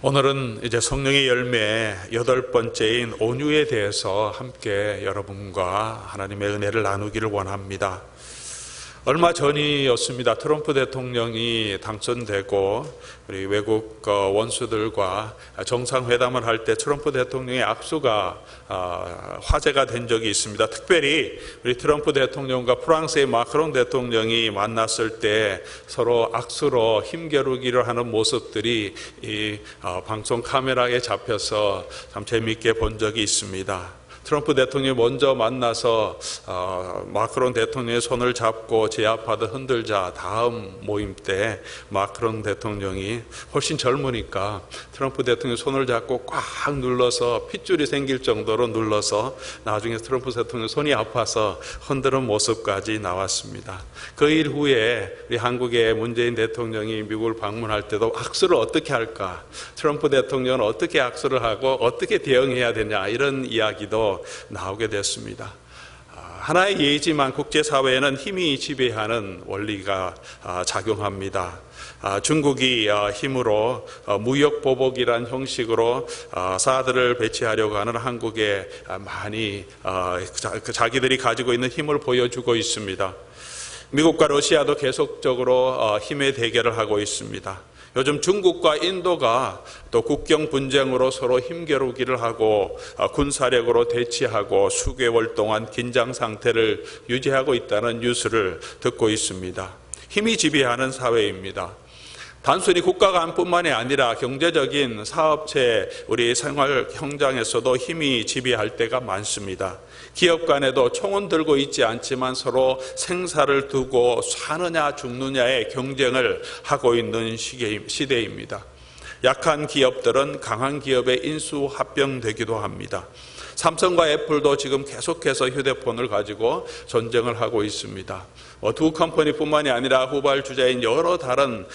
오늘은 이제 성령의 열매 8번째인 온유에 대해서 함께 여러분과 하나님의 은혜를 나누기를 원합니다. 얼마 전이었습니다. 트럼프 대통령이 당선되고 우리 외국 원수들과 정상회담을 할 때 트럼프 대통령의 악수가 화제가 된 적이 있습니다. 특별히 우리 트럼프 대통령과 프랑스의 마크롱 대통령이 만났을 때 서로 악수로 힘겨루기를 하는 모습들이 이 방송 카메라에 잡혀서 참 재미있게 본 적이 있습니다. 트럼프 대통령이 먼저 만나서 마크롱 대통령의 손을 잡고 제압하듯 흔들자 다음 모임 때 마크롱 대통령이 훨씬 젊으니까 트럼프 대통령의 손을 잡고 꽉 눌러서 핏줄이 생길 정도로 눌러서 나중에 트럼프 대통령 손이 아파서 흔드는 모습까지 나왔습니다. 그 일 후에 우리 한국의 문재인 대통령이 미국을 방문할 때도 악수를 어떻게 할까? 트럼프 대통령은 어떻게 악수를 하고 어떻게 대응해야 되냐? 이런 이야기도 나오게 됐습니다. 하나의 예지만 국제사회에는 힘이 지배하는 원리가 작용합니다. 중국이 힘으로 무역보복이란 형식으로 사들을 배치하려고 하는 한국에 많이 자기들이 가지고 있는 힘을 보여주고 있습니다. 미국과 러시아도 계속적으로 힘의 대결을 하고 있습니다. 요즘 중국과 인도가 또 국경 분쟁으로 서로 힘겨루기를 하고 군사력으로 대치하고 수개월 동안 긴장 상태를 유지하고 있다는 뉴스를 듣고 있습니다. 힘이 지배하는 사회입니다. 단순히 국가 간뿐만이 아니라 경제적인 사업체, 우리 생활 현장에서도 힘이 지배할 때가 많습니다. 기업 간에도 총은 들고 있지 않지만 서로 생사를 두고 사느냐 죽느냐의 경쟁을 하고 있는 시대입니다. 약한 기업들은 강한 기업에 인수합병되기도 합니다. 삼성과 애플도 지금 계속해서 휴대폰을 가지고 전쟁을 하고 있습니다. 두 컴퍼니뿐만이 아니라 후발주자인 여러 다른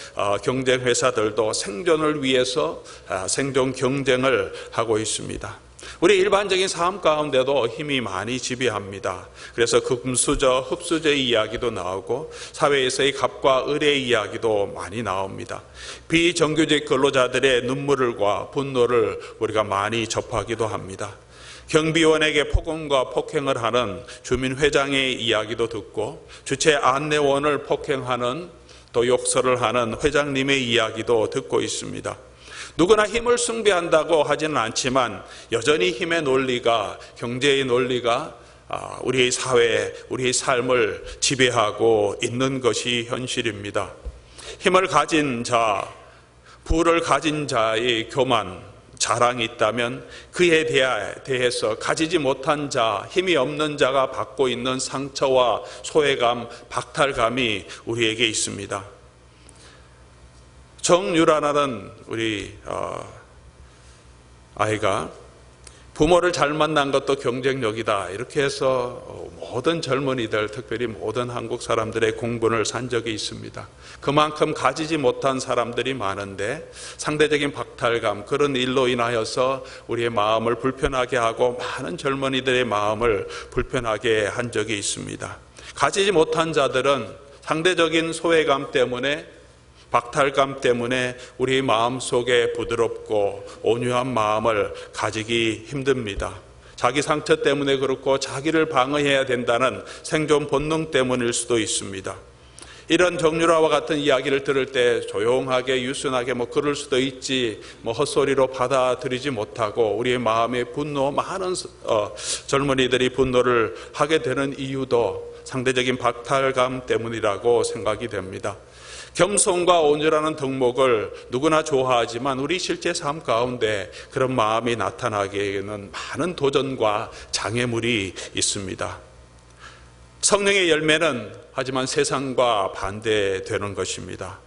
경쟁 회사들도 생존을 위해서 생존 경쟁을 하고 있습니다. 우리 일반적인 삶 가운데도 힘이 많이 지배합니다. 그래서 금수저, 흡수저의 이야기도 나오고 사회에서의 갑과 을의 이야기도 많이 나옵니다. 비정규직 근로자들의 눈물과 분노를 우리가 많이 접하기도 합니다. 경비원에게 폭언과 폭행을 하는 주민회장의 이야기도 듣고 주최 안내원을 폭행하는 또 욕설을 하는 회장님의 이야기도 듣고 있습니다. 누구나 힘을 숭배한다고 하지는 않지만 여전히 힘의 논리가, 경제의 논리가 우리의 사회, 우리의 삶을 지배하고 있는 것이 현실입니다. 힘을 가진 자, 부를 가진 자의 교만, 자랑이 있다면 그에 대해서 가지지 못한 자, 힘이 없는 자가 받고 있는 상처와 소외감, 박탈감이 우리에게 있습니다. 정유라라는 우리 아이가 부모를 잘 만난 것도 경쟁력이다 이렇게 해서 모든 젊은이들, 특별히 모든 한국 사람들의 공분을 산 적이 있습니다. 그만큼 가지지 못한 사람들이 많은데 상대적인 박탈감, 그런 일로 인하여서 우리의 마음을 불편하게 하고 많은 젊은이들의 마음을 불편하게 한 적이 있습니다. 가지지 못한 자들은 상대적인 소외감 때문에, 박탈감 때문에 우리 마음속에 부드럽고 온유한 마음을 가지기 힘듭니다. 자기 상처 때문에 그렇고 자기를 방어해야 된다는 생존 본능 때문일 수도 있습니다. 이런 정유라와 같은 이야기를 들을 때 조용하게 유순하게 그럴 수도 있지 헛소리로 받아들이지 못하고 우리의 마음에 분노, 많은 젊은이들이 분노를 하게 되는 이유도 상대적인 박탈감 때문이라고 생각이 됩니다. 겸손과 온유라는 덕목을 누구나 좋아하지만 우리 실제 삶 가운데 그런 마음이 나타나기에는 많은 도전과 장애물이 있습니다. 성령의 열매는 하지만 세상과 반대되는 것입니다.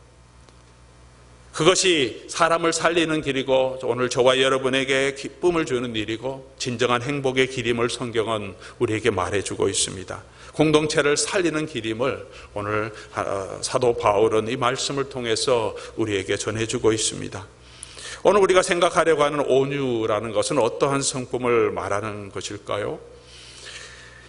그것이 사람을 살리는 길이고 오늘 저와 여러분에게 기쁨을 주는 일이고 진정한 행복의 길임을 성경은 우리에게 말해주고 있습니다. 공동체를 살리는 길임을 오늘 사도 바울은 이 말씀을 통해서 우리에게 전해주고 있습니다. 오늘 우리가 생각하려고 하는 온유라는 것은 어떠한 성품을 말하는 것일까요?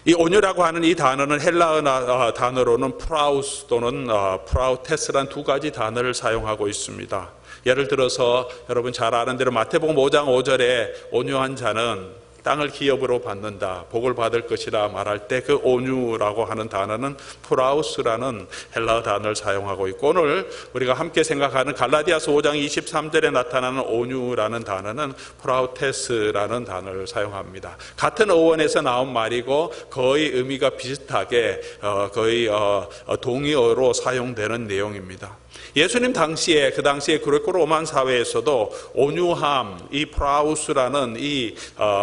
이 온유라고 하는 이 단어는 헬라어 단어로는 프라우스 또는 프라우테스란 두 가지 단어를 사용하고 있습니다. 예를 들어서 여러분 잘 아는 대로 마태복음 5장 5절에 온유한 자는 땅을 기업으로 받는다, 복을 받을 것이라 말할 때 그 온유라고 하는 단어는 프라우스라는 헬라어 단어를 사용하고 있고, 오늘 우리가 함께 생각하는 갈라디아서 5장 23절에 나타나는 온유라는 단어는 프라우테스라는 단어를 사용합니다. 같은 어원에서 나온 말이고 거의 의미가 비슷하게 거의 동의어로 사용되는 내용입니다. 예수님 당시에, 그 당시에 그리고 로만 사회에서도 온유함, 이 프라우스라는 이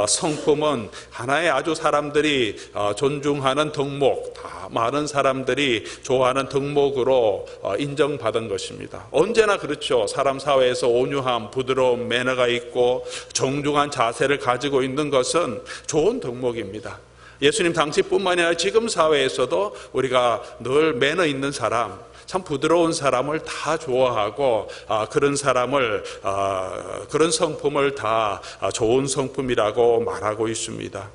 성품은 하나의 아주 사람들이 존중하는 덕목, 다 많은 사람들이 좋아하는 덕목으로 인정받은 것입니다. 언제나 그렇죠. 사람 사회에서 온유함, 부드러움, 매너가 있고 정중한 자세를 가지고 있는 것은 좋은 덕목입니다. 예수님 당시뿐만이 아니라 지금 사회에서도 우리가 늘 매너 있는 사람, 참 부드러운 사람을 다 좋아하고 그런 사람을 그런 성품을 다 좋은 성품이라고 말하고 있습니다.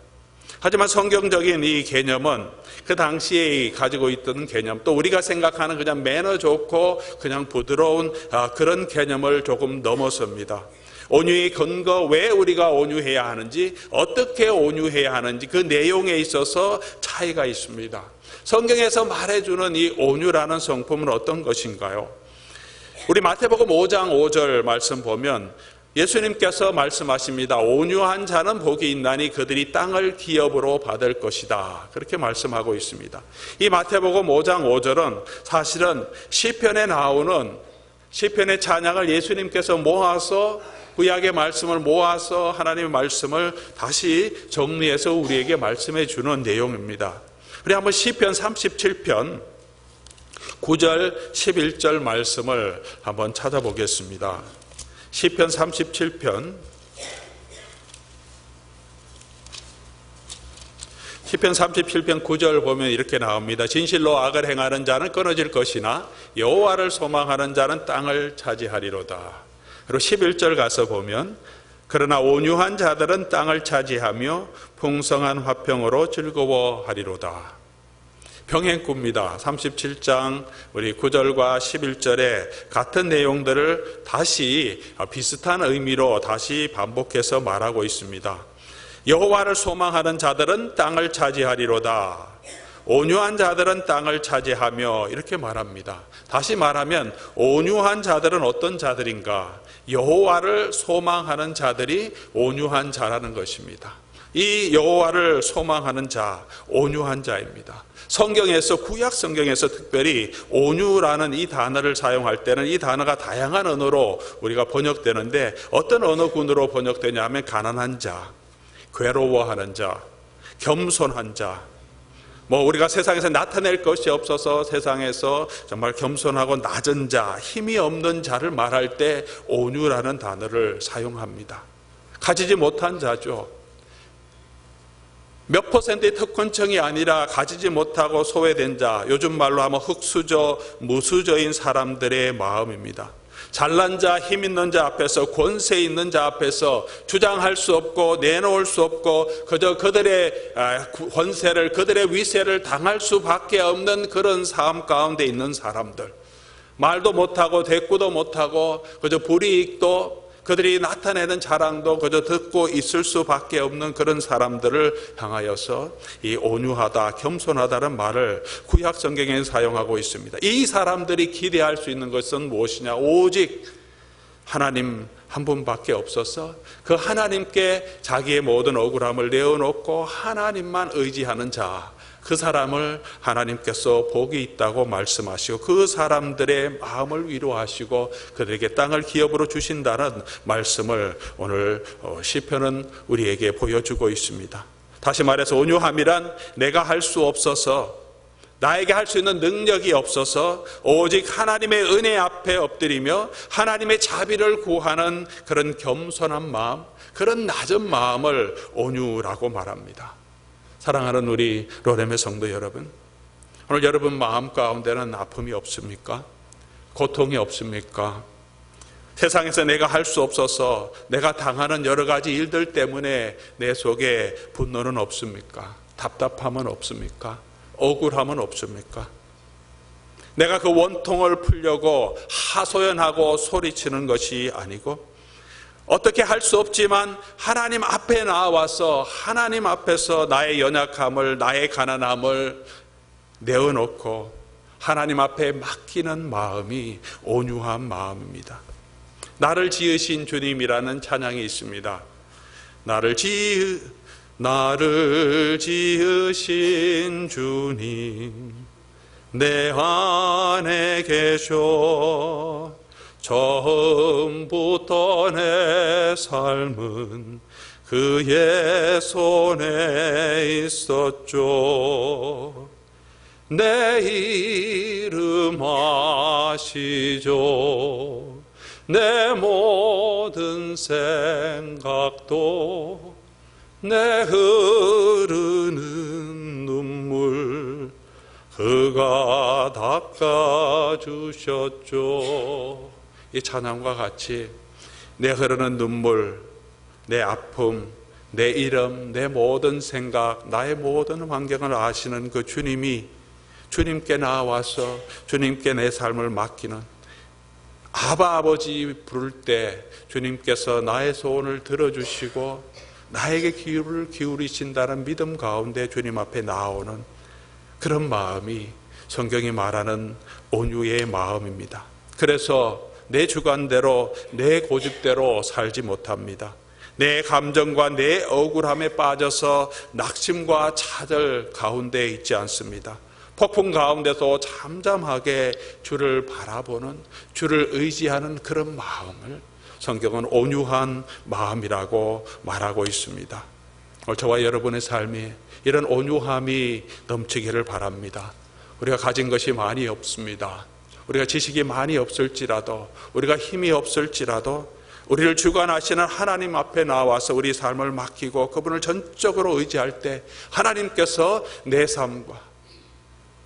하지만 성경적인 이 개념은 그 당시에 가지고 있던 개념, 또 우리가 생각하는 그냥 매너 좋고 그냥 부드러운 그런 개념을 조금 넘어섭니다. 온유의 근거, 왜 우리가 온유해야 하는지, 어떻게 온유해야 하는지 그 내용에 있어서 차이가 있습니다. 성경에서 말해주는 이 온유라는 성품은 어떤 것인가요? 우리 마태복음 5장 5절 말씀 보면 예수님께서 말씀하십니다. 온유한 자는 복이 있나니 그들이 땅을 기업으로 받을 것이다. 그렇게 말씀하고 있습니다. 이 마태복음 5장 5절은 사실은 시편에 나오는 시편의 찬양을 예수님께서 모아서 구약의 말씀을 모아서 하나님의 말씀을 다시 정리해서 우리에게 말씀해 주는 내용입니다. 우리 한번 시편 37편 9절 11절 말씀을 한번 찾아보겠습니다. 시편 37편 9절 보면 이렇게 나옵니다. 진실로 악을 행하는 자는 끊어질 것이나 여호와를 소망하는 자는 땅을 차지하리로다. 그리고 11절 가서 보면 그러나 온유한 자들은 땅을 차지하며 풍성한 화평으로 즐거워하리로다. 병행구입니다. 37장 우리 9절과 11절에 같은 내용들을 다시 비슷한 의미로 다시 반복해서 말하고 있습니다. 여호와를 소망하는 자들은 땅을 차지하리로다. 온유한 자들은 땅을 차지하며 이렇게 말합니다. 다시 말하면 온유한 자들은 어떤 자들인가? 여호와를 소망하는 자들이 온유한 자라는 것입니다. 이 여호와를 소망하는 자, 온유한 자입니다. 성경에서, 구약 성경에서 특별히 온유라는 이 단어를 사용할 때는 이 단어가 다양한 언어로 우리가 번역되는데 어떤 언어군으로 번역되냐 하면 가난한 자, 괴로워하는 자, 겸손한 자, 우리가 세상에서 나타낼 것이 없어서 세상에서 정말 겸손하고 낮은 자, 힘이 없는 자를 말할 때 온유라는 단어를 사용합니다. 가지지 못한 자죠. 몇 퍼센트의 특권층이 아니라 가지지 못하고 소외된 자, 요즘 말로 하면 흙수저, 무수저인 사람들의 마음입니다. 잘난 자, 힘 있는 자 앞에서, 권세 있는 자 앞에서 주장할 수 없고 내놓을 수 없고 그저 그들의 권세를, 그들의 위세를 당할 수밖에 없는 그런 삶 가운데 있는 사람들, 말도 못하고 대꾸도 못하고 그저 불이익도, 그들이 나타내는 자랑도 그저 듣고 있을 수밖에 없는 그런 사람들을 향하여서 이 온유하다, 겸손하다는 말을 구약 성경에 사용하고 있습니다. 이 사람들이 기대할 수 있는 것은 무엇이냐? 오직 하나님 한 분밖에 없어서 그 하나님께 자기의 모든 억울함을 내어놓고 하나님만 의지하는 자, 그 사람을 하나님께서 복이 있다고 말씀하시고 그 사람들의 마음을 위로하시고 그들에게 땅을 기업으로 주신다는 말씀을 오늘 시편은 우리에게 보여주고 있습니다. 다시 말해서 온유함이란 내가 할 수 없어서, 나에게 할 수 있는 능력이 없어서 오직 하나님의 은혜 앞에 엎드리며 하나님의 자비를 구하는 그런 겸손한 마음, 그런 낮은 마음을 온유라고 말합니다. 사랑하는 우리 로렘의 성도 여러분, 오늘 여러분 마음 가운데는 아픔이 없습니까? 고통이 없습니까? 세상에서 내가 할 수 없어서 내가 당하는 여러 가지 일들 때문에 내 속에 분노는 없습니까? 답답함은 없습니까? 억울함은 없습니까? 내가 그 원통을 풀려고 하소연하고 소리치는 것이 아니고 어떻게 할 수 없지만 하나님 앞에 나와서 하나님 앞에서 나의 연약함을, 나의 가난함을 내어놓고 하나님 앞에 맡기는 마음이 온유한 마음입니다. 나를 지으신 주님이라는 찬양이 있습니다. 나를 지으신 주님 내 안에 계셔. 처음부터 내 삶은 그의 손에 있었죠. 내 이름 아시죠. 내 모든 생각도 내 흐르는 눈물 그가 닦아주셨죠. 이 찬양과 같이 내 흐르는 눈물, 내 아픔, 내 이름, 내 모든 생각, 나의 모든 환경을 아시는 그 주님이 주님께 나와서 주님께 내 삶을 맡기는 아바 아버지 부를 때 주님께서 나의 소원을 들어주시고 나에게 귀를 기울이신다는 믿음 가운데 주님 앞에 나오는 그런 마음이 성경이 말하는 온유의 마음입니다. 그래서 내 주관대로 내 고집대로 살지 못합니다. 내 감정과 내 억울함에 빠져서 낙심과 차절 가운데 있지 않습니다. 폭풍 가운데서 잠잠하게 주를 바라보는, 주를 의지하는 그런 마음을 성경은 온유한 마음이라고 말하고 있습니다. 오늘 저와 여러분의 삶이 이런 온유함이 넘치기를 바랍니다. 우리가 가진 것이 많이 없습니다. 우리가 지식이 많이 없을지라도, 우리가 힘이 없을지라도 우리를 주관하시는 하나님 앞에 나와서 우리 삶을 맡기고 그분을 전적으로 의지할 때 하나님께서 내 삶과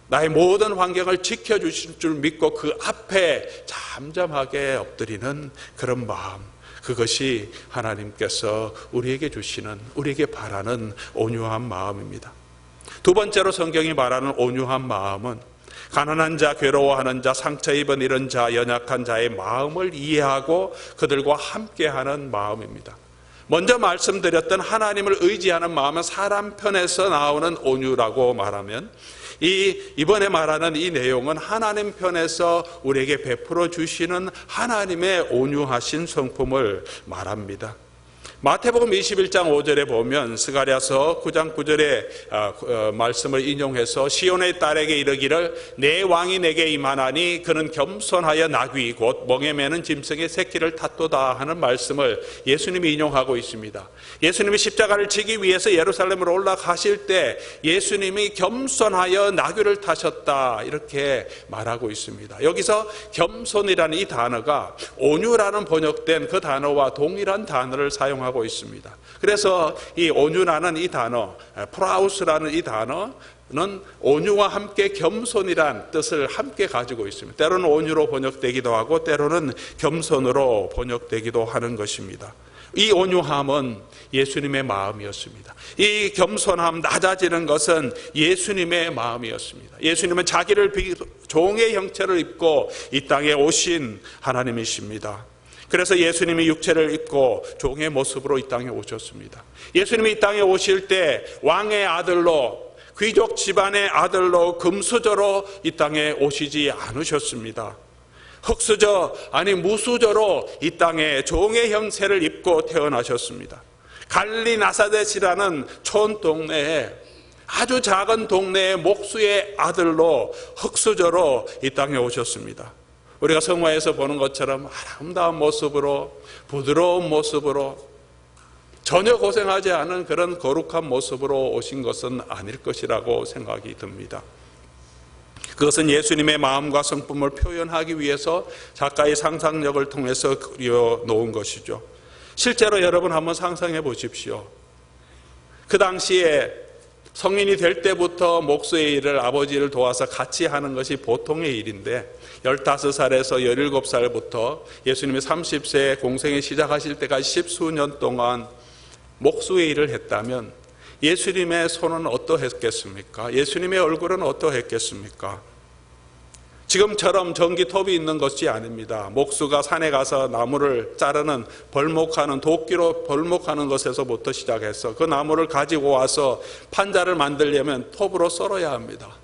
나의 모든 환경을 지켜주실 줄 믿고 그 앞에 잠잠하게 엎드리는 그런 마음, 그것이 하나님께서 우리에게 주시는, 우리에게 바라는 온유한 마음입니다. 두 번째로 성경이 말하는 온유한 마음은 가난한 자, 괴로워하는 자, 상처 입은 이런 자, 연약한 자의 마음을 이해하고 그들과 함께하는 마음입니다. 먼저 말씀드렸던 하나님을 의지하는 마음은 사람 편에서 나오는 온유라고 말하면, 이번에 말하는 이 내용은 하나님 편에서 우리에게 베풀어 주시는 하나님의 온유하신 성품을 말합니다. 마태복음 21장 5절에 보면 스가랴서 9장 9절의 말씀을 인용해서 시온의 딸에게 이르기를 내 왕이 내게 임하나니 그는 겸손하여 나귀 곧 멍에 매는 짐승의 새끼를 탔도다 하는 말씀을 예수님이 인용하고 있습니다. 예수님이 십자가를 지기 위해서 예루살렘으로 올라가실 때 예수님이 겸손하여 나귀를 타셨다 이렇게 말하고 있습니다. 여기서 겸손이라는 이 단어가 온유라는 번역된 그 단어와 동일한 단어를 사용하고 있습니다. 그래서 이 온유라는 이 단어, 프라우스라는 이 단어는 온유와 함께 겸손이란 뜻을 함께 가지고 있습니다. 때로는 온유로 번역되기도 하고 때로는 겸손으로 번역되기도 하는 것입니다. 이 온유함은 예수님의 마음이었습니다. 이 겸손함, 낮아지는 것은 예수님의 마음이었습니다. 예수님은 자기를 종의 형체를 입고 이 땅에 오신 하나님이십니다. 그래서 예수님이 육체를 입고 종의 모습으로 이 땅에 오셨습니다. 예수님이 이 땅에 오실 때 왕의 아들로, 귀족 집안의 아들로, 금수저로 이 땅에 오시지 않으셨습니다. 흙수저 아니 무수저로 이 땅에 종의 형체를 입고 태어나셨습니다. 갈릴리 나사렛이라는 촌 동네에, 아주 작은 동네의 목수의 아들로 흙수저로 이 땅에 오셨습니다. 우리가 성화에서 보는 것처럼 아름다운 모습으로, 부드러운 모습으로, 전혀 고생하지 않은 그런 거룩한 모습으로 오신 것은 아닐 것이라고 생각이 듭니다. 그것은 예수님의 마음과 성품을 표현하기 위해서 작가의 상상력을 통해서 그려놓은 것이죠. 실제로 여러분 한번 상상해 보십시오. 그 당시에 성인이 될 때부터 목수의 일을 아버지를 도와서 같이 하는 것이 보통의 일인데 15살에서 17살부터 예수님이 30세 공생에 시작하실 때까지 10수년 동안 목수의 일을 했다면 예수님의 손은 어떠했겠습니까? 예수님의 얼굴은 어떠했겠습니까? 지금처럼 전기톱이 있는 것이 아닙니다. 목수가 산에 가서 나무를 자르는 벌목하는 도끼로 벌목하는 것에서부터 시작해서 그 나무를 가지고 와서 판자를 만들려면 톱으로 썰어야 합니다.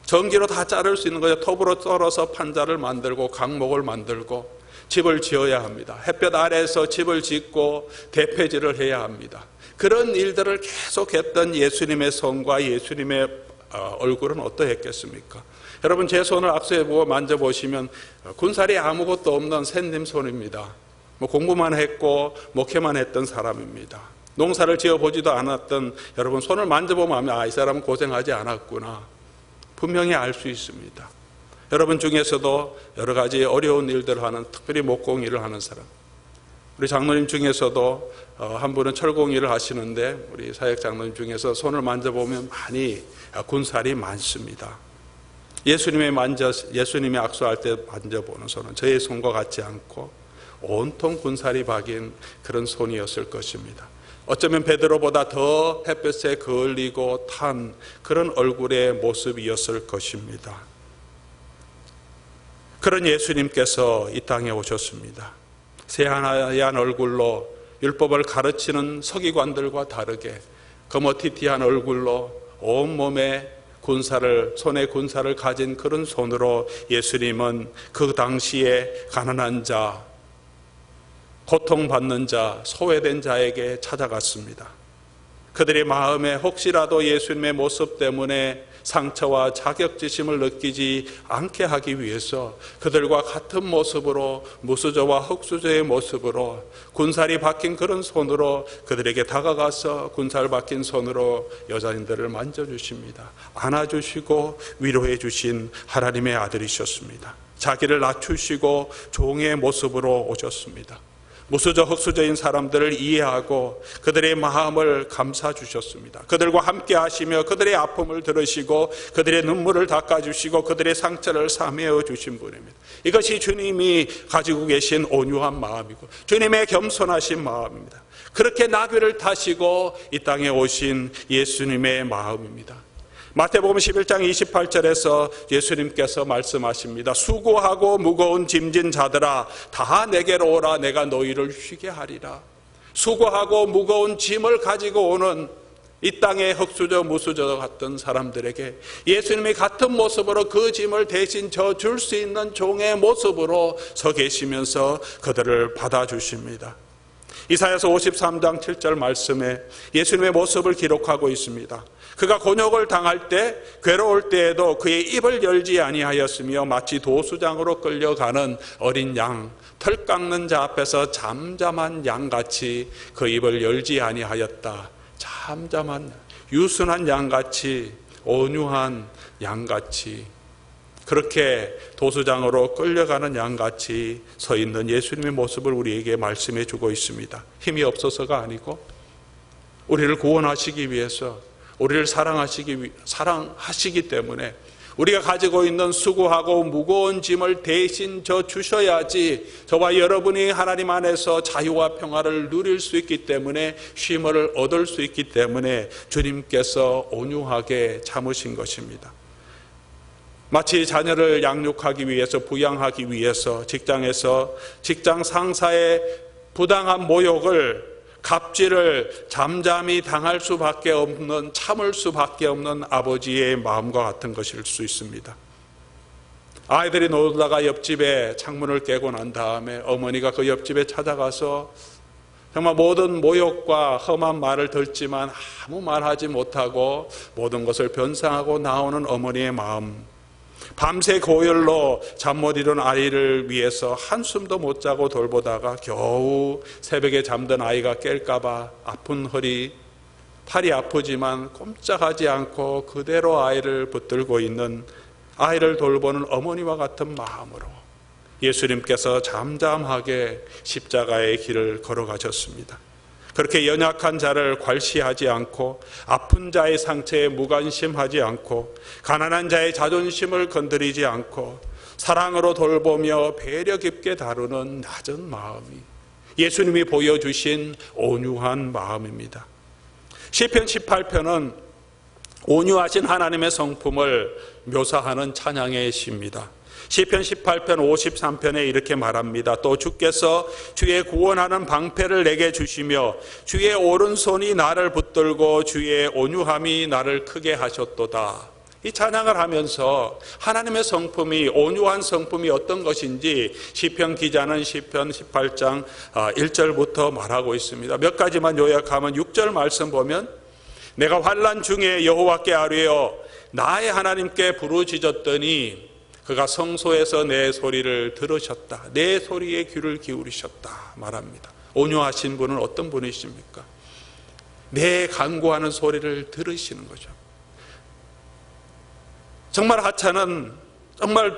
전기로 다 자를 수 있는 거죠. 톱으로 썰어서 판자를 만들고 강목을 만들고 집을 지어야 합니다. 햇볕 아래에서 집을 짓고 대패질을 해야 합니다. 그런 일들을 계속했던 예수님의 손과 예수님의 얼굴은 어떠했겠습니까? 여러분, 제 손을 앞서에 보고 만져보시면 군살이 아무것도 없는 샌님 손입니다. 공부만 했고 목회만 했던 사람입니다. 농사를 지어보지도 않았던 여러분, 손을 만져보면 이 사람은 고생하지 않았구나 분명히 알 수 있습니다. 여러분 중에서도 여러 가지 어려운 일들을 하는, 특별히 목공일을 하는 사람, 우리 장로님 중에서도 한 분은 철공일을 하시는데 우리 사역 장로님 중에서 손을 만져보면 많이 군살이 많습니다. 예수님이 악수할 때 만져보는 손은 저의 손과 같지 않고 온통 군살이 박인 그런 손이었을 것입니다. 어쩌면 베드로보다 더 햇볕에 그을리고 탄 그런 얼굴의 모습이었을 것입니다. 그런 예수님께서 이 땅에 오셨습니다. 새하얀 얼굴로 율법을 가르치는 서기관들과 다르게 거머튀튀한 얼굴로 온몸에 손에 군살을 가진 그런 손으로 예수님은 그 당시에 가난한 자, 고통받는 자, 소외된 자에게 찾아갔습니다. 그들의 마음에 혹시라도 예수님의 모습 때문에 상처와 자격지심을 느끼지 않게 하기 위해서 그들과 같은 모습으로, 무수저와 흙수저의 모습으로 군살이 박힌 그런 손으로 그들에게 다가가서 군살 박힌 손으로 여자인들을 만져주십니다. 안아주시고 위로해 주신 하나님의 아들이셨습니다. 자기를 낮추시고 종의 모습으로 오셨습니다. 무수저 흙수저인 사람들을 이해하고 그들의 마음을 감싸 주셨습니다. 그들과 함께 하시며 그들의 아픔을 들으시고 그들의 눈물을 닦아주시고 그들의 상처를 사매어 주신 분입니다. 이것이 주님이 가지고 계신 온유한 마음이고 주님의 겸손하신 마음입니다. 그렇게 나귀를 타시고 이 땅에 오신 예수님의 마음입니다. 마태복음 11장 28절에서 예수님께서 말씀하십니다. 수고하고 무거운 짐진 자들아 다 내게로 오라. 내가 너희를 쉬게 하리라. 수고하고 무거운 짐을 가지고 오는 이 땅의 흙수저 무수저 같은 사람들에게 예수님이 같은 모습으로 그 짐을 대신 져줄 수 있는 종의 모습으로 서 계시면서 그들을 받아주십니다. 이사야서 53장 7절 말씀에 예수님의 모습을 기록하고 있습니다. 그가 곤욕을 당할 때 괴로울 때에도 그의 입을 열지 아니하였으며 마치 도수장으로 끌려가는 어린 양, 털 깎는 자 앞에서 잠잠한 양같이 그 입을 열지 아니하였다. 잠잠한, 유순한 양같이, 온유한 양같이, 그렇게 도수장으로 끌려가는 양같이 서 있는 예수님의 모습을 우리에게 말씀해 주고 있습니다. 힘이 없어서가 아니고 우리를 구원하시기 위해서, 우리를 사랑하시기 때문에 우리가 가지고 있는 수고하고 무거운 짐을 대신 져 주셔야지 저와 여러분이 하나님 안에서 자유와 평화를 누릴 수 있기 때문에, 쉼을 얻을 수 있기 때문에 주님께서 온유하게 참으신 것입니다. 마치 자녀를 양육하기 위해서, 부양하기 위해서 직장에서 직장 상사의 부당한 모욕을, 갑질을 잠잠히 당할 수밖에 없는, 참을 수밖에 없는 아버지의 마음과 같은 것일 수 있습니다. 아이들이 놀다가 옆집에 창문을 깨고 난 다음에 어머니가 그 옆집에 찾아가서 정말 모든 모욕과 험한 말을 듣지만 아무 말하지 못하고 모든 것을 변상하고 나오는 어머니의 마음, 밤새 고열로 잠 못 이룬 아이를 위해서 한숨도 못 자고 돌보다가 겨우 새벽에 잠든 아이가 깰까봐 아픈 허리, 팔이 아프지만 꼼짝하지 않고 그대로 아이를 붙들고 있는, 아이를 돌보는 어머니와 같은 마음으로 예수님께서 잠잠하게 십자가의 길을 걸어가셨습니다. 그렇게 연약한 자를 괄시하지 않고, 아픈 자의 상처에 무관심하지 않고, 가난한 자의 자존심을 건드리지 않고 사랑으로 돌보며 배려 깊게 다루는 낮은 마음이 예수님이 보여주신 온유한 마음입니다. 시편 18편은 온유하신 하나님의 성품을 묘사하는 찬양의 시입니다. 시편 18편 53편에 이렇게 말합니다. 또 주께서 주의 구원하는 방패를 내게 주시며 주의 오른손이 나를 붙들고 주의 온유함이 나를 크게 하셨도다. 이 찬양을 하면서 하나님의 성품이, 온유한 성품이 어떤 것인지 시편 기자는 시편 18장 1절부터 말하고 있습니다. 몇 가지만 요약하면 6절 말씀 보면 내가 환난 중에 여호와께 아뢰어 나의 하나님께 부르짖었더니 그가 성소에서 내 소리를 들으셨다. 내 소리에 귀를 기울이셨다 말합니다. 온유하신 분은 어떤 분이십니까? 내 간구하는 소리를 들으시는 거죠. 정말 하찮은, 정말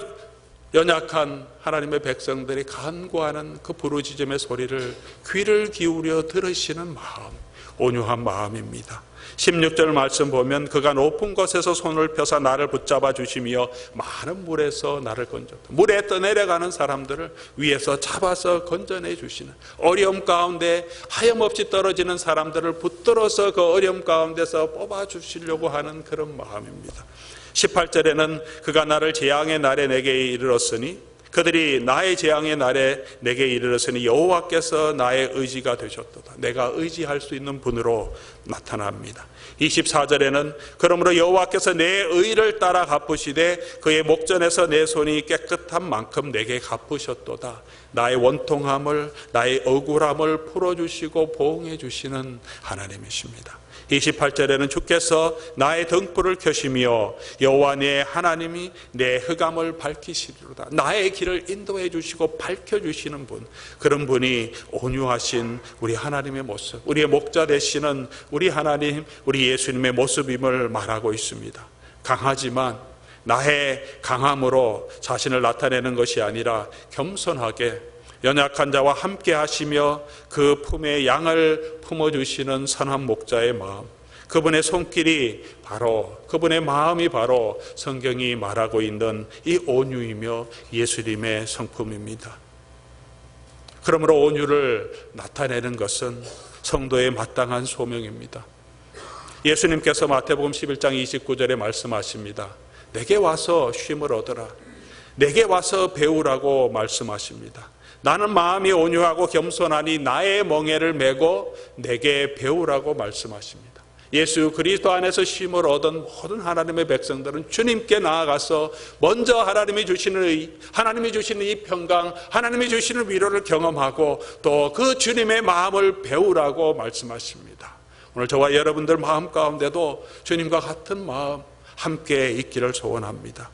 연약한 하나님의 백성들이 간구하는 그 부르짖음의 소리를 귀를 기울여 들으시는 마음, 온유한 마음입니다. 16절 말씀 보면 그가 높은 곳에서 손을 펴서 나를 붙잡아 주시며 많은 물에서 나를 건졌다. 물에 떠내려가는 사람들을 위에서 잡아서 건져내 주시는, 어려움 가운데 하염없이 떨어지는 사람들을 붙들어서 그 어려움 가운데서 뽑아 주시려고 하는 그런 마음입니다. 18절에는 그가 나를 재앙의 날에 내게 이르렀으니, 그들이 나의 재앙의 날에 내게 이르렀으니 여호와께서 나의 의지가 되셨도다. 내가 의지할 수 있는 분으로 나타납니다. 24절에는 그러므로 여호와께서 내 의를 따라 갚으시되 그의 목전에서 내 손이 깨끗한 만큼 내게 갚으셨도다. 나의 원통함을, 나의 억울함을 풀어주시고 보응해 주시는 하나님이십니다. 28절에는 주께서 나의 등불을 켜시며 여호와 내 하나님이 내 흑암을 밝히시리로다. 나의 길을 인도해 주시고 밝혀주시는 분, 그런 분이 온유하신 우리 하나님의 모습, 우리의 목자 되시는 우리 하나님, 우리 예수님의 모습임을 말하고 있습니다. 강하지만 나의 강함으로 자신을 나타내는 것이 아니라 겸손하게 연약한 자와 함께 하시며 그 품에 양을 품어주시는 선한 목자의 마음, 그분의 손길이 바로, 그분의 마음이 바로 성경이 말하고 있는 이 온유이며 예수님의 성품입니다. 그러므로 온유를 나타내는 것은 성도의 마땅한 소명입니다. 예수님께서 마태복음 11장 29절에 말씀하십니다. 내게 와서 쉼을 얻어라. 내게 와서 배우라고 말씀하십니다. 나는 마음이 온유하고 겸손하니 나의 멍에를 메고 내게 배우라고 말씀하십니다. 예수 그리스도 안에서 쉼을 얻은 모든 하나님의 백성들은 주님께 나아가서 먼저 하나님이 주시는 이 평강, 하나님이 주시는 위로를 경험하고 또 그 주님의 마음을 배우라고 말씀하십니다. 오늘 저와 여러분들 마음 가운데도 주님과 같은 마음 함께 있기를 소원합니다.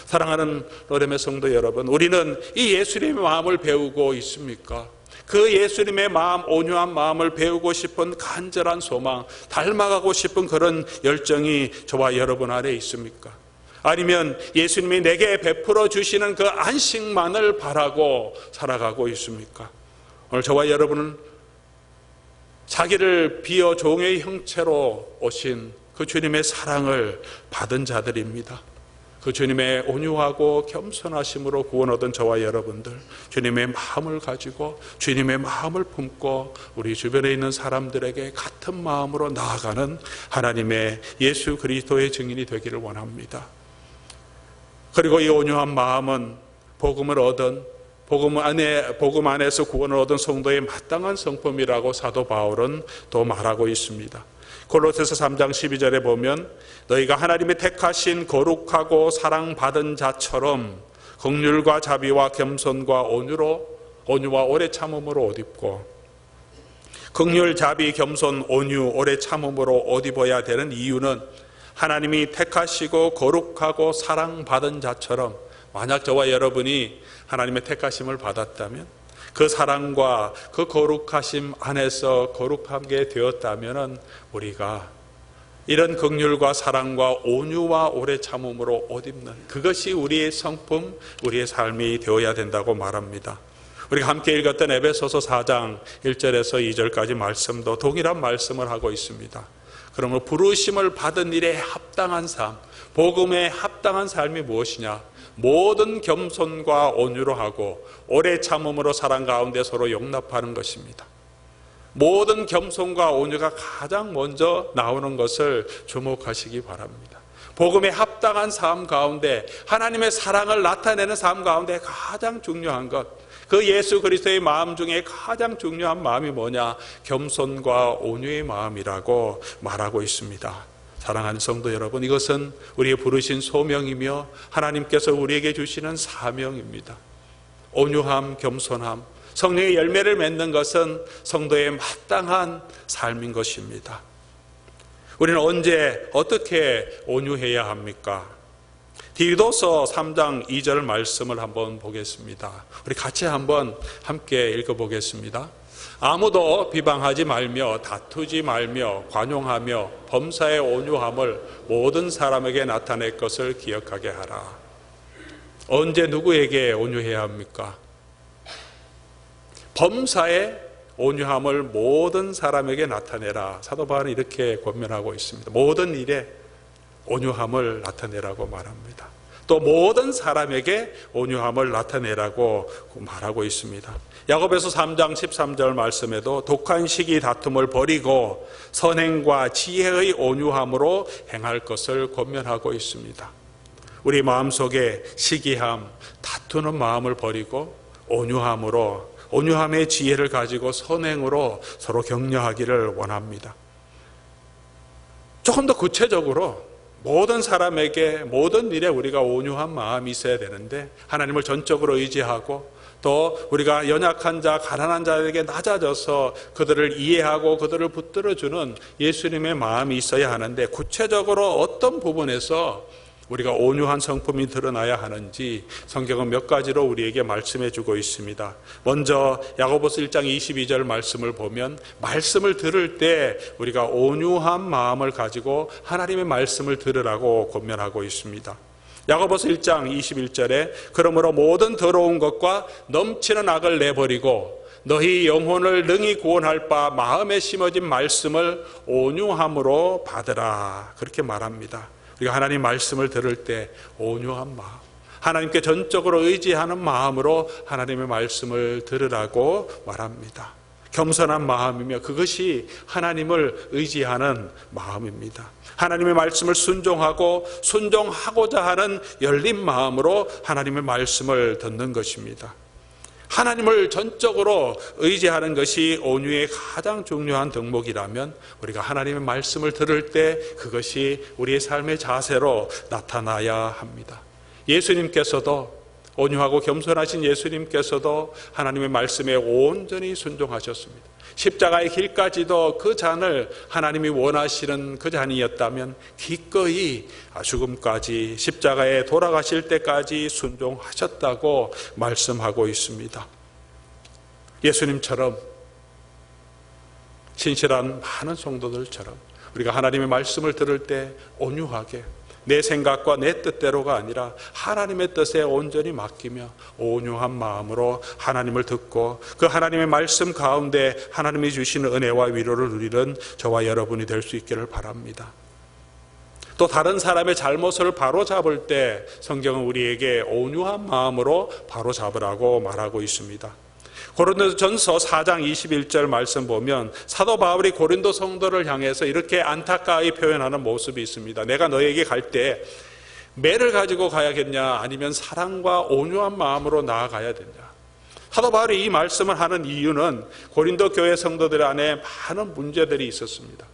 사랑하는 로렘의 성도 여러분, 우리는 이 예수님의 마음을 배우고 있습니까? 그 예수님의 마음, 온유한 마음을 배우고 싶은 간절한 소망, 닮아가고 싶은 그런 열정이 저와 여러분 안에 있습니까? 아니면 예수님이 내게 베풀어 주시는 그 안식만을 바라고 살아가고 있습니까? 오늘 저와 여러분은 자기를 비어 종의 형체로 오신 그 주님의 사랑을 받은 자들입니다. 그 주님의 온유하고 겸손하심으로 구원 얻은 저와 여러분들, 주님의 마음을 가지고 주님의 마음을 품고 우리 주변에 있는 사람들에게 같은 마음으로 나아가는 하나님의 예수 그리스도의 증인이 되기를 원합니다. 그리고 이 온유한 마음은 복음을 얻은, 복음 안에서 구원을 얻은 성도의 마땅한 성품이라고 사도 바울은 또 말하고 있습니다. 골로새서 3장 12절에 보면 너희가 하나님의 택하신 거룩하고 사랑받은 자처럼 긍휼과 자비와 겸손과 온유와 오래 참음으로 옷 입고, 긍휼, 자비, 겸손, 온유, 오래 참음으로 옷 입어야 되는 이유는 하나님이 택하시고 거룩하고 사랑받은 자처럼, 만약 저와 여러분이 하나님의 택하심을 받았다면 그 사랑과 그 거룩하심 안에서 거룩하게 되었다면 우리가 이런 긍휼과 사랑과 온유와 오래 참음으로 옷 입는, 그것이 우리의 성품, 우리의 삶이 되어야 된다고 말합니다. 우리가 함께 읽었던 에베소서 4장 1절에서 2절까지 말씀도 동일한 말씀을 하고 있습니다. 그러므로 부르심을 받은 일에 합당한 삶, 복음에 합당한 삶이 무엇이냐? 모든 겸손과 온유로 하고 오래 참음으로 사랑 가운데 서로 용납하는 것입니다. 모든 겸손과 온유가 가장 먼저 나오는 것을 주목하시기 바랍니다. 복음에 합당한 삶 가운데, 하나님의 사랑을 나타내는 삶 가운데 가장 중요한 것, 그 예수 그리스도의 마음 중에 가장 중요한 마음이 뭐냐? 겸손과 온유의 마음이라고 말하고 있습니다. 사랑하는 성도 여러분, 이것은 우리의 부르신 소명이며 하나님께서 우리에게 주시는 사명입니다. 온유함, 겸손함, 성령의 열매를 맺는 것은 성도의 마땅한 삶인 것입니다. 우리는 언제 어떻게 온유해야 합니까? 디도서 3장 2절 말씀을 한번 보겠습니다. 우리 같이 한번 함께 읽어보겠습니다. 아무도 비방하지 말며 다투지 말며 관용하며 범사의 온유함을 모든 사람에게 나타낼 것을 기억하게 하라. 언제 누구에게 온유해야 합니까? 범사의 온유함을 모든 사람에게 나타내라. 사도 바울은 이렇게 권면하고 있습니다. 모든 일에 온유함을 나타내라고 말합니다. 또 모든 사람에게 온유함을 나타내라고 말하고 있습니다. 야고보서 3장 13절 말씀에도 독한 시기 다툼을 버리고 선행과 지혜의 온유함으로 행할 것을 권면하고 있습니다. 우리 마음속에 시기함, 다투는 마음을 버리고 온유함으로, 온유함의 지혜를 가지고 선행으로 서로 격려하기를 원합니다. 조금 더 구체적으로 모든 사람에게 모든 일에 우리가 온유한 마음이 있어야 되는데, 하나님을 전적으로 의지하고 또 우리가 연약한 자, 가난한 자에게 낮아져서 그들을 이해하고 그들을 붙들어주는 예수님의 마음이 있어야 하는데, 구체적으로 어떤 부분에서 우리가 온유한 성품이 드러나야 하는지 성경은 몇 가지로 우리에게 말씀해 주고 있습니다. 먼저 야고보서 1장 22절 말씀을 보면, 말씀을 들을 때 우리가 온유한 마음을 가지고 하나님의 말씀을 들으라고 권면하고 있습니다. 야고보서 1장 21절에 그러므로 모든 더러운 것과 넘치는 악을 내버리고 너희 영혼을 능히 구원할 바 마음에 심어진 말씀을 온유함으로 받으라, 그렇게 말합니다. 우리가 하나님 말씀을 들을 때 온유한 마음, 하나님께 전적으로 의지하는 마음으로 하나님의 말씀을 들으라고 말합니다. 겸손한 마음이며 그것이 하나님을 의지하는 마음입니다. 하나님의 말씀을 순종하고자 하는 열린 마음으로 하나님의 말씀을 듣는 것입니다. 하나님을 전적으로 의지하는 것이 온유의 가장 중요한 덕목이라면, 우리가 하나님의 말씀을 들을 때 그것이 우리의 삶의 자세로 나타나야 합니다. 예수님께서도, 온유하고 겸손하신 예수님께서도 하나님의 말씀에 온전히 순종하셨습니다. 십자가의 길까지도 그 잔을 하나님이 원하시는 그 잔이었다면 기꺼이 죽음까지, 십자가에 돌아가실 때까지 순종하셨다고 말씀하고 있습니다. 예수님처럼, 신실한 많은 성도들처럼 우리가 하나님의 말씀을 들을 때 온유하게, 내 생각과 내 뜻대로가 아니라 하나님의 뜻에 온전히 맡기며 온유한 마음으로 하나님을 듣고 그 하나님의 말씀 가운데 하나님이 주시는 은혜와 위로를 누리는 저와 여러분이 될 수 있기를 바랍니다. 또 다른 사람의 잘못을 바로잡을 때 성경은 우리에게 온유한 마음으로 바로잡으라고 말하고 있습니다. 고린도전서 4장 21절 말씀 보면 사도 바울이 고린도 성도를 향해서 이렇게 안타까이 표현하는 모습이 있습니다. 내가 너에게 갈 때 매를 가지고 가야겠냐, 아니면 사랑과 온유한 마음으로 나아가야 되냐. 사도 바울이 이 말씀을 하는 이유는 고린도 교회 성도들 안에 많은 문제들이 있었습니다.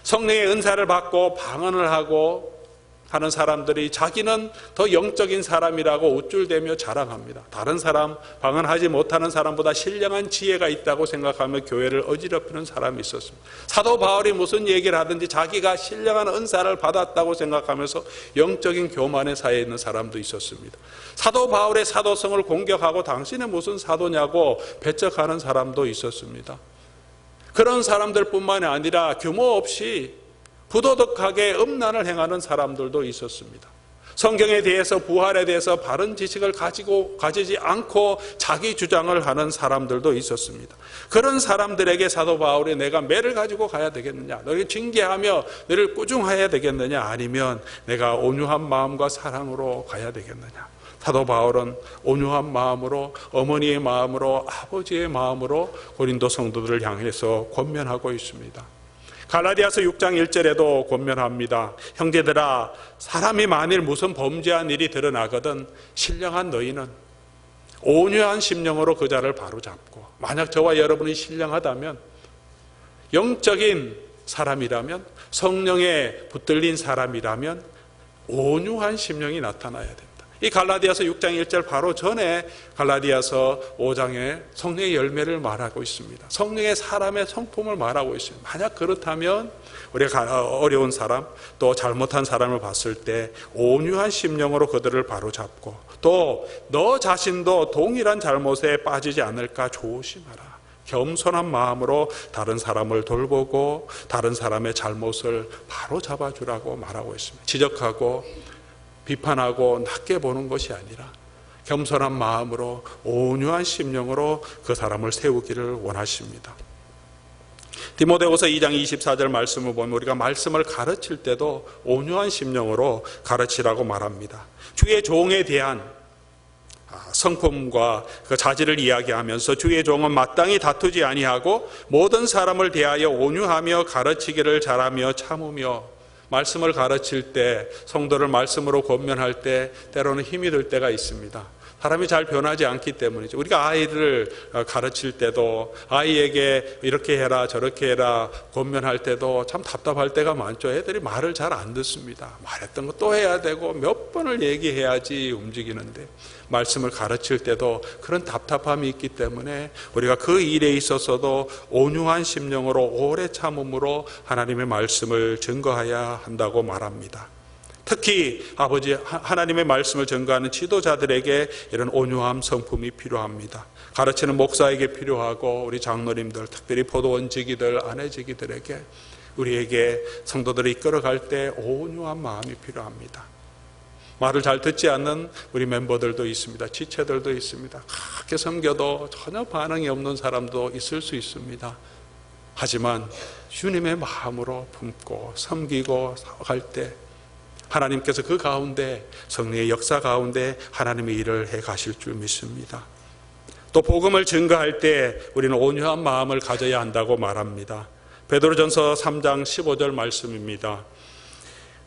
성령의 은사를 받고 방언을 하고 하는 사람들이 자기는 더 영적인 사람이라고 우쭐대며 자랑합니다. 다른 사람, 방언하지 못하는 사람보다 신령한 지혜가 있다고 생각하며 교회를 어지럽히는 사람이 있었습니다. 사도 바울이 무슨 얘기를 하든지 자기가 신령한 은사를 받았다고 생각하면서 영적인 교만의 사이에 있는 사람도 있었습니다. 사도 바울의 사도성을 공격하고 당신은 무슨 사도냐고 배척하는 사람도 있었습니다. 그런 사람들뿐만이 아니라 규모 없이 부도덕하게 음란을 행하는 사람들도 있었습니다. 성경에 대해서, 부활에 대해서 바른 지식을 가지지 않고 자기 주장을 하는 사람들도 있었습니다. 그런 사람들에게 사도 바울이 내가 매를 가지고 가야 되겠느냐, 너를 징계하며 너를 꾸중해야 되겠느냐, 아니면 내가 온유한 마음과 사랑으로 가야 되겠느냐. 사도 바울은 온유한 마음으로, 어머니의 마음으로, 아버지의 마음으로 고린도 성도들을 향해서 권면하고 있습니다. 갈라디아서 6장 1절에도 권면합니다. 형제들아, 사람이 만일 무슨 범죄한 일이 드러나거든 신령한 너희는 온유한 심령으로 그 자를 바로잡고, 만약 저와 여러분이 신령하다면, 영적인 사람이라면, 성령에 붙들린 사람이라면 온유한 심령이 나타나야 된다. 이 갈라디아서 6장 1절 바로 전에 갈라디아서 5장에 성령의 열매를 말하고 있습니다. 성령의 사람의 성품을 말하고 있습니다. 만약 그렇다면 우리가 어려운 사람, 또 잘못한 사람을 봤을 때 온유한 심령으로 그들을 바로잡고, 또 너 자신도 동일한 잘못에 빠지지 않을까 조심하라. 겸손한 마음으로 다른 사람을 돌보고 다른 사람의 잘못을 바로 잡아주라고 말하고 있습니다. 지적하고 비판하고 낮게 보는 것이 아니라 겸손한 마음으로 온유한 심령으로 그 사람을 세우기를 원하십니다. 디모데후서 2장 24절 말씀을 보면 우리가 말씀을 가르칠 때도 온유한 심령으로 가르치라고 말합니다. 주의 종에 대한 성품과 그 자질을 이야기하면서 주의 종은 마땅히 다투지 아니하고 모든 사람을 대하여 온유하며 가르치기를 잘하며 참으며, 말씀을 가르칠 때, 성도를 말씀으로 권면할 때 때로는 힘이 들 때가 있습니다. 사람이 잘 변하지 않기 때문이죠. 우리가 아이를 가르칠 때도 아이에게 이렇게 해라 저렇게 해라 권면할 때도 참 답답할 때가 많죠. 애들이 말을 잘 안 듣습니다. 말했던 거 또 해야 되고 몇 번을 얘기해야지 움직이는데, 말씀을 가르칠 때도 그런 답답함이 있기 때문에 우리가 그 일에 있어서도 온유한 심령으로 오래 참음으로 하나님의 말씀을 증거해야 한다고 말합니다. 특히 아버지 하나님의 말씀을 증거하는 지도자들에게 이런 온유함 성품이 필요합니다. 가르치는 목사에게 필요하고, 우리 장로님들, 특별히 포도원 지기들, 아내 지기들에게, 우리에게 성도들을 이끌어갈 때 온유한 마음이 필요합니다. 말을 잘 듣지 않는 우리 멤버들도 있습니다. 지체들도 있습니다. 그렇게 섬겨도 전혀 반응이 없는 사람도 있을 수 있습니다. 하지만 주님의 마음으로 품고 섬기고 갈 때 하나님께서 그 가운데, 성령의 역사 가운데 하나님의 일을 해 가실 줄 믿습니다. 또 복음을 증거할 때 우리는 온유한 마음을 가져야 한다고 말합니다. 베드로전서 3장 15절 말씀입니다.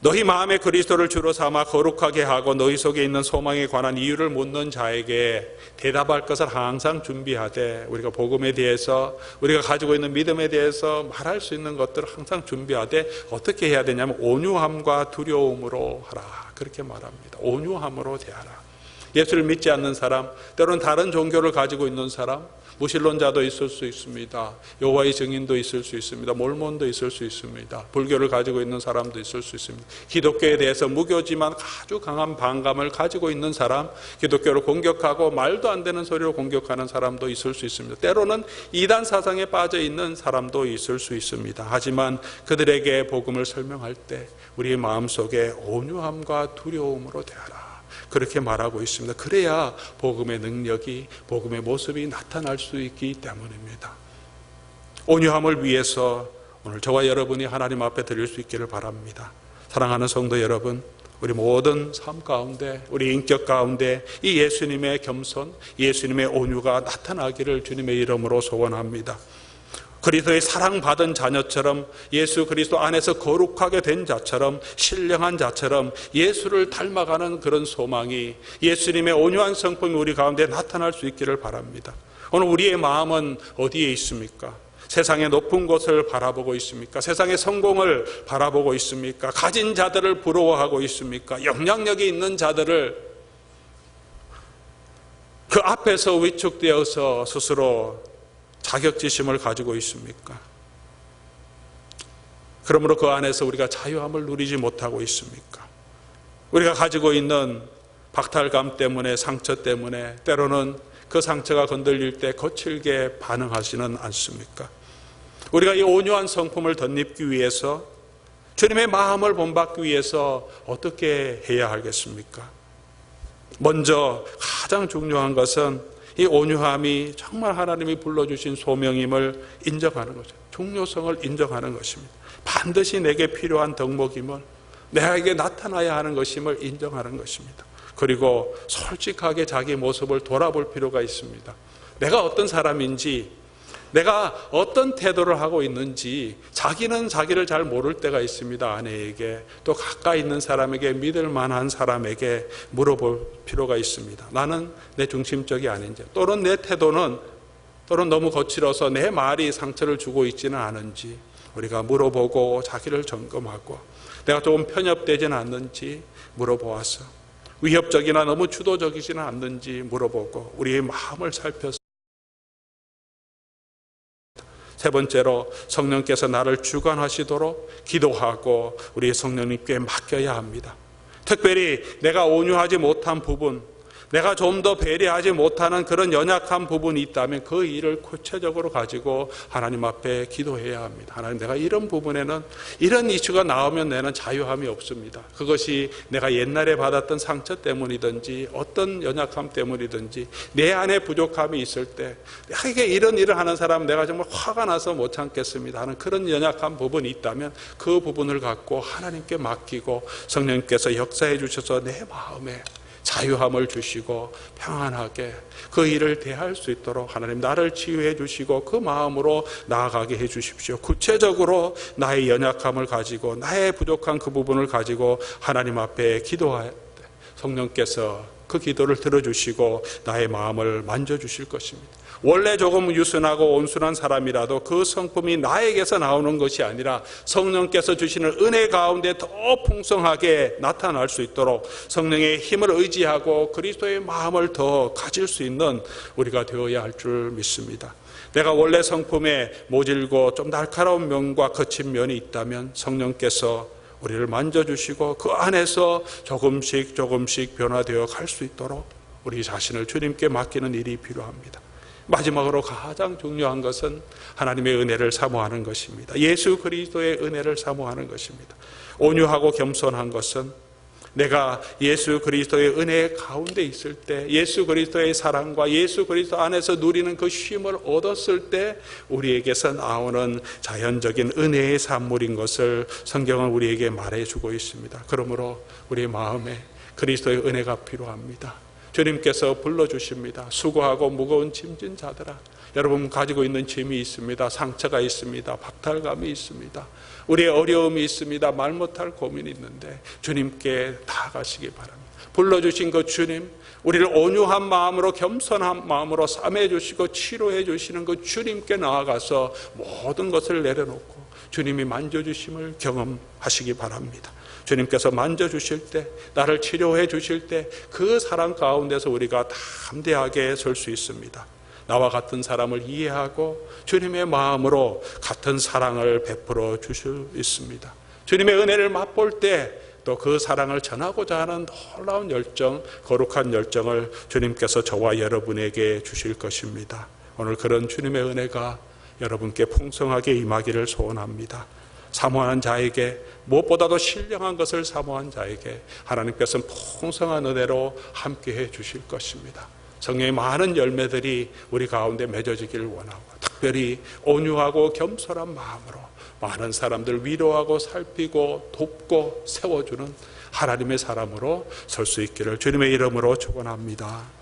너희 마음에 그리스도를 주로 삼아 거룩하게 하고 너희 속에 있는 소망에 관한 이유를 묻는 자에게 대답할 것을 항상 준비하되, 우리가 복음에 대해서, 우리가 가지고 있는 믿음에 대해서 말할 수 있는 것들을 항상 준비하되 어떻게 해야 되냐면 온유함과 두려움으로 하라, 그렇게 말합니다. 온유함으로 대하라. 예수를 믿지 않는 사람, 때로는 다른 종교를 가지고 있는 사람, 무신론자도 있을 수 있습니다. 여호와의 증인도 있을 수 있습니다. 몰몬도 있을 수 있습니다. 불교를 가지고 있는 사람도 있을 수 있습니다. 기독교에 대해서 무교지만 아주 강한 반감을 가지고 있는 사람, 기독교를 공격하고 말도 안 되는 소리로 공격하는 사람도 있을 수 있습니다. 때로는 이단 사상에 빠져 있는 사람도 있을 수 있습니다. 하지만 그들에게 복음을 설명할 때 우리의 마음속에 온유함과 두려움으로 대하라, 그렇게 말하고 있습니다. 그래야 복음의 능력이, 복음의 모습이 나타날 수 있기 때문입니다. 온유함을 위해서 오늘 저와 여러분이 하나님 앞에 드릴 수 있기를 바랍니다. 사랑하는 성도 여러분, 우리 모든 삶 가운데, 우리 인격 가운데 이 예수님의 겸손, 예수님의 온유가 나타나기를 주님의 이름으로 소원합니다. 그리스도의 사랑받은 자녀처럼, 예수 그리스도 안에서 거룩하게 된 자처럼, 신령한 자처럼 예수를 닮아가는 그런 소망이, 예수님의 온유한 성품이 우리 가운데 나타날 수 있기를 바랍니다. 오늘 우리의 마음은 어디에 있습니까? 세상의 높은 곳을 바라보고 있습니까? 세상의 성공을 바라보고 있습니까? 가진 자들을 부러워하고 있습니까? 영향력이 있는 자들을 그 앞에서 위축되어서 스스로 자격지심을 가지고 있습니까? 그러므로 그 안에서 우리가 자유함을 누리지 못하고 있습니까? 우리가 가지고 있는 박탈감 때문에, 상처 때문에 때로는 그 상처가 건들릴 때 거칠게 반응하지는 않습니까? 우리가 이 온유한 성품을 덧입기 위해서, 주님의 마음을 본받기 위해서 어떻게 해야 하겠습니까? 먼저 가장 중요한 것은 이 온유함이 정말 하나님이 불러주신 소명임을 인정하는 거죠. 중요성을 인정하는 것입니다. 반드시 내게 필요한 덕목임을, 내게 나타나야 하는 것임을 인정하는 것입니다. 그리고 솔직하게 자기 모습을 돌아볼 필요가 있습니다. 내가 어떤 사람인지, 내가 어떤 태도를 하고 있는지 자기는 자기를 잘 모를 때가 있습니다. 아내에게, 또 가까이 있는 사람에게, 믿을 만한 사람에게 물어볼 필요가 있습니다. 나는 내 중심적이 아닌지, 또는 내 태도는 너무 거칠어서 내 말이 상처를 주고 있지는 않은지 우리가 물어보고 자기를 점검하고, 내가 조금 편협되지는 않는지 물어보아서, 위협적이나 너무 주도적이지는 않는지 물어보고 우리의 마음을 살펴서, 세 번째로 성령께서 나를 주관하시도록 기도하고 우리 성령님께 맡겨야 합니다. 특별히 내가 온유하지 못한 부분, 내가 좀 더 배려하지 못하는 그런 연약한 부분이 있다면 그 일을 구체적으로 가지고 하나님 앞에 기도해야 합니다. 하나님, 내가 이런 부분에는 이런 이슈가 나오면 나는 자유함이 없습니다. 그것이 내가 옛날에 받았던 상처 때문이든지 어떤 연약함 때문이든지 내 안에 부족함이 있을 때, 내가 이런 일을 하는 사람 내가 정말 화가 나서 못 참겠습니다 하는 그런 연약한 부분이 있다면 그 부분을 갖고 하나님께 맡기고 성령님께서 역사해 주셔서 내 마음에 자유함을 주시고 평안하게 그 일을 대할 수 있도록 하나님 나를 치유해 주시고 그 마음으로 나아가게 해 주십시오. 구체적으로 나의 연약함을 가지고, 나의 부족한 그 부분을 가지고 하나님 앞에 기도할 때 성령께서 그 기도를 들어주시고 나의 마음을 만져주실 것입니다. 원래 조금 유순하고 온순한 사람이라도 그 성품이 나에게서 나오는 것이 아니라 성령께서 주시는 은혜 가운데 더 풍성하게 나타날 수 있도록 성령의 힘을 의지하고 그리스도의 마음을 더 가질 수 있는 우리가 되어야 할 줄 믿습니다. 내가 원래 성품에 모질고 좀 날카로운 면과 거친 면이 있다면 성령께서 우리를 만져주시고 그 안에서 조금씩 변화되어 갈 수 있도록 우리 자신을 주님께 맡기는 일이 필요합니다. 마지막으로 가장 중요한 것은 하나님의 은혜를 사모하는 것입니다. 예수 그리스도의 은혜를 사모하는 것입니다. 온유하고 겸손한 것은 내가 예수 그리스도의 은혜 가운데 있을 때, 예수 그리스도의 사랑과 예수 그리스도 안에서 누리는 그 쉼을 얻었을 때 우리에게서 나오는 자연적인 은혜의 산물인 것을 성경은 우리에게 말해주고 있습니다. 그러므로 우리의 마음에 그리스도의 은혜가 필요합니다. 주님께서 불러주십니다. 수고하고 무거운 짐진 자들아, 여러분 가지고 있는 짐이 있습니다. 상처가 있습니다. 박탈감이 있습니다. 우리의 어려움이 있습니다. 말 못할 고민이 있는데 주님께 나아가시기 바랍니다. 불러주신 그 주님, 우리를 온유한 마음으로 겸손한 마음으로 싸매 주시고 치료해 주시는 그 주님께 나아가서 모든 것을 내려놓고 주님이 만져주심을 경험하시기 바랍니다. 주님께서 만져주실 때, 나를 치료해 주실 때 그 사랑 가운데서 우리가 담대하게 설 수 있습니다. 나와 같은 사람을 이해하고 주님의 마음으로 같은 사랑을 베풀어 주실 수 있습니다. 주님의 은혜를 맛볼 때 또 그 사랑을 전하고자 하는 놀라운 열정, 거룩한 열정을 주님께서 저와 여러분에게 주실 것입니다. 오늘 그런 주님의 은혜가 여러분께 풍성하게 임하기를 소원합니다. 사모하는 자에게, 무엇보다도 신령한 것을 사모한 자에게 하나님께서는 풍성한 은혜로 함께해 주실 것입니다. 성령의 많은 열매들이 우리 가운데 맺어지기를 원하고, 특별히 온유하고 겸손한 마음으로 많은 사람들 위로하고 살피고 돕고 세워주는 하나님의 사람으로 설 수 있기를 주님의 이름으로 축원합니다.